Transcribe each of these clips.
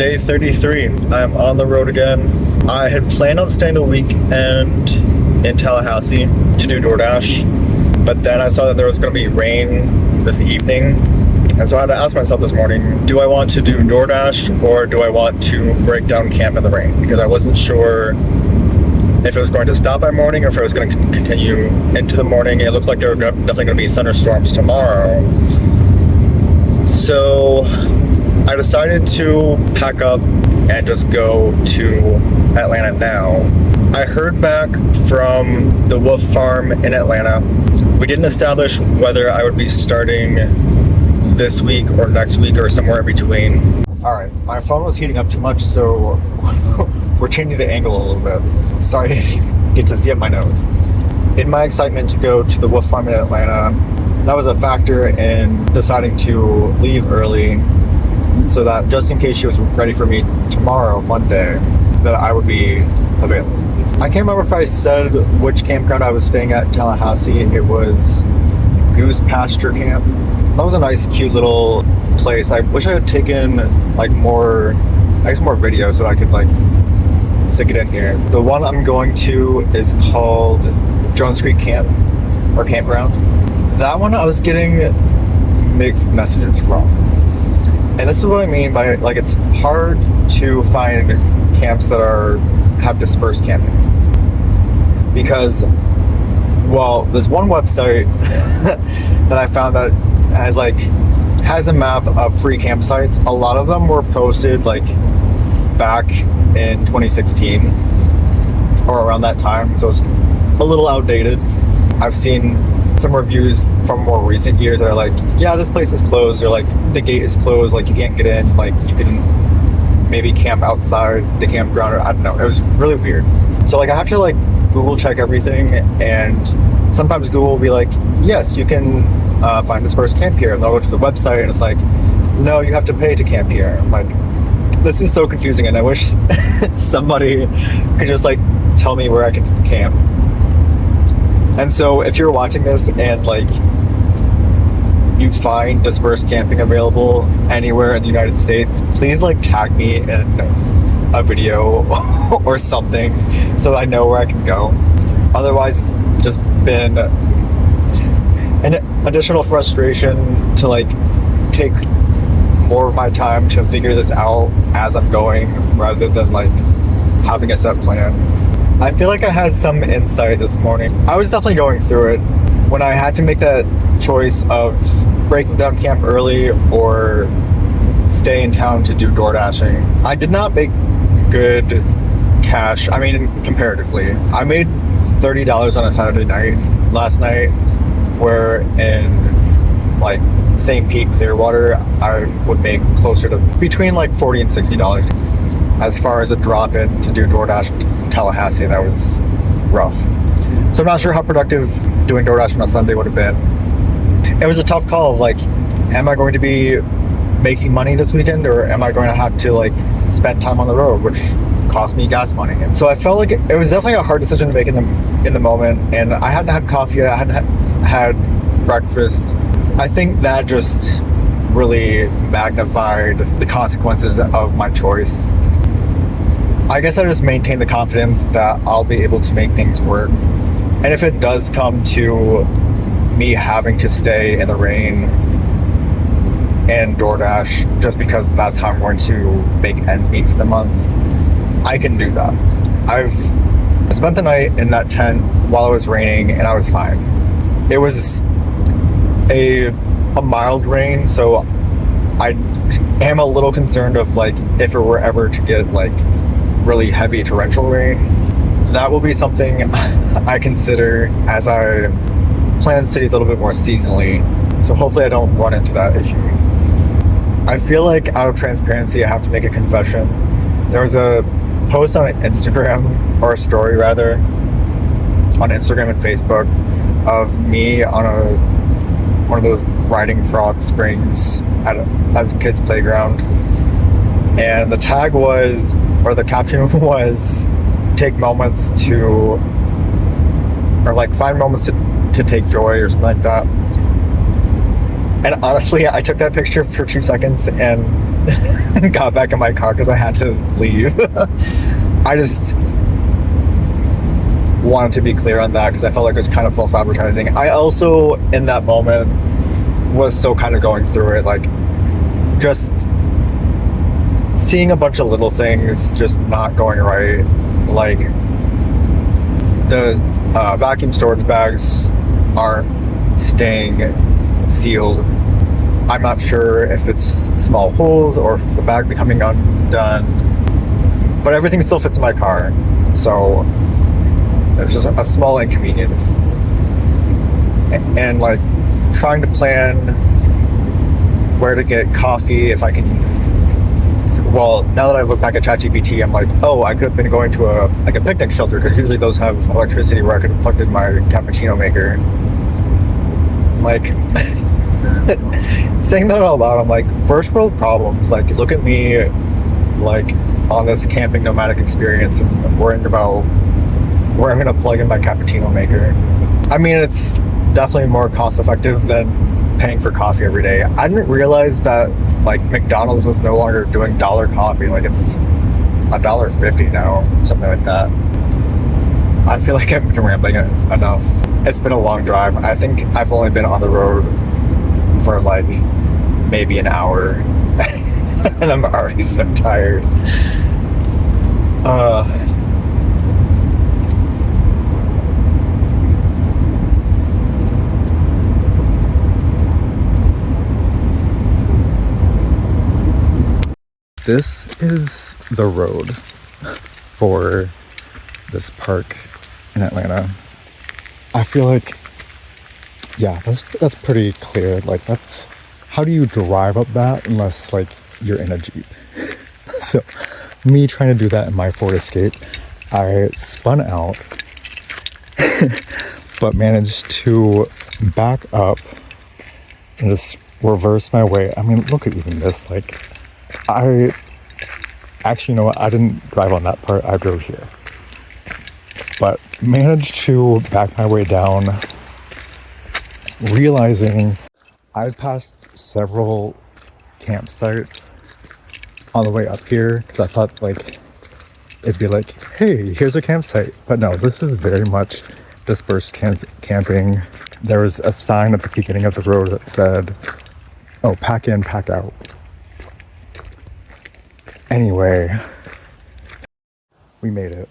Day 33. I'm on the road again. I had planned on staying the weekend in Tallahassee to do DoorDash, but then I saw that there was going to be rain this evening, and so I had to ask myself this morning, do I want to do DoorDash or do I want to break down camp in the rain? Because I wasn't sure if it was going to stop by morning or if it was going to continue into the morning. It looked like there were definitely going to be thunderstorms tomorrow. So I decided to pack up and just go to Atlanta now. I heard back from the wolf farm in Atlanta. We didn't establish whether I would be starting this week or next week or somewhere in between. All right, my phone was heating up too much, so we're changing the angle a little bit. Sorry if you get to see up my nose. In my excitement to go to the wolf farm in Atlanta, that was a factor in deciding to leave early so that just in case she was ready for me tomorrow, Monday, that I would be available. I can't remember if I said which campground I was staying at in Tallahassee. It was Goose Pasture Camp. That was a nice, cute little place. I wish I had taken more video so I could stick it in here. The one I'm going to is called Jones Creek Camp or Campground. That one I was getting mixed messages from. And this is what I mean by it's hard to find camps that have dispersed camping. Because, this one website that I found that has a map of free campsites. A lot of them were posted back in 2016 or around that time, so it's a little outdated. I've seen some reviews from more recent years that are yeah, this place is closed, or the gate is closed, you can't get in, you can maybe camp outside the campground, or I don't know. It was really weird. So I have to Google check everything, and sometimes Google will be yes, you can find dispersed camp here, and they'll go to the website and it's no, you have to pay to camp here. I'm this is so confusing, and I wish somebody could just tell me where I can camp. And so if you're watching this and you find dispersed camping available anywhere in the United States, please tag me in a video or something so I know where I can go. Otherwise, it's just been an additional frustration to take more of my time to figure this out as I'm going, rather than having a set plan. I feel I had some insight this morning. I was definitely going through it when I had to make that choice of breaking down camp early or stay in town to do door dashing. I did not make good cash. I mean, comparatively, I made $30 on a Saturday night last night, where in St. Pete, Clearwater, I would make closer to between $40 and $60. As far as a drop in to do DoorDash in Tallahassee, that was rough. So I'm not sure how productive doing DoorDash on a Sunday would have been. It was a tough call of am I going to be making money this weekend, or am I going to have to spend time on the road, which cost me gas money? And so I felt it was definitely a hard decision to make in the moment, and I hadn't had coffee, I hadn't had breakfast. I think that just really magnified the consequences of my choice. I guess I just maintain the confidence that I'll be able to make things work. And if it does come to me having to stay in the rain and DoorDash just because that's how I'm going to make ends meet for the month, I can do that. I've spent the night in that tent while it was raining, and I was fine. It was a mild rain, so I am a little concerned of if it were ever to get really heavy torrential rain. That will be something I consider as I plan cities a little bit more seasonally, so hopefully I don't run into that issue. I feel out of transparency, I have to make a confession. There was a post on Instagram, or a story rather, on Instagram and Facebook, of me on one of those riding frog springs at a kid's playground, and the tag was, or the caption was, take moments to, or find moments to take joy, or something like that. And honestly, I took that picture for 2 seconds and got back in my car because I had to leave. I just wanted to be clear on that because I felt like it was kind of false advertising. I also, in that moment, was so kind of going through it, like just seeing a bunch of little things just not going right. Like the vacuum storage bags aren't staying sealed. I'm not sure if it's small holes or if it's the bag becoming undone, but everything still fits in my car. So there's just a small inconvenience. And like trying to plan where to get coffee if I can. Well, now that I look back at ChatGPT, I'm like, oh, I could have been going to a picnic shelter because usually those have electricity where I could have plugged in my cappuccino maker. Like, saying that out loud, I'm like, first world problems. Like, look at me, like, on this camping nomadic experience and worrying about where I'm gonna plug in my cappuccino maker. I mean, it's definitely more cost effective than paying for coffee every day. I didn't realize that like McDonald's was no longer doing dollar coffee. Like it's $1.50 now, something like that. I feel like I've been rambling enough. It's been a long drive. I think I've only been on the road for like maybe an hour and I'm already so tired. This is the road for this park in Atlanta. I feel like, yeah, that's pretty clear. Like that's, how do you drive up that unless like you're in a Jeep? So me trying to do that in my Ford Escape, I spun out, but managed to back up and just reverse my way. I mean, look at even this, like, I actually, you know what, I didn't drive on that part, I drove here. But managed to back my way down, realizing I'd passed several campsites on the way up here because I thought like it'd be like, hey, here's a campsite. But no, this is very much dispersed camping. There was a sign at the beginning of the road that said, oh, pack in, pack out. Anyway, we made it.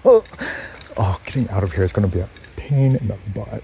Oh, getting out of here is going to be a pain in the butt.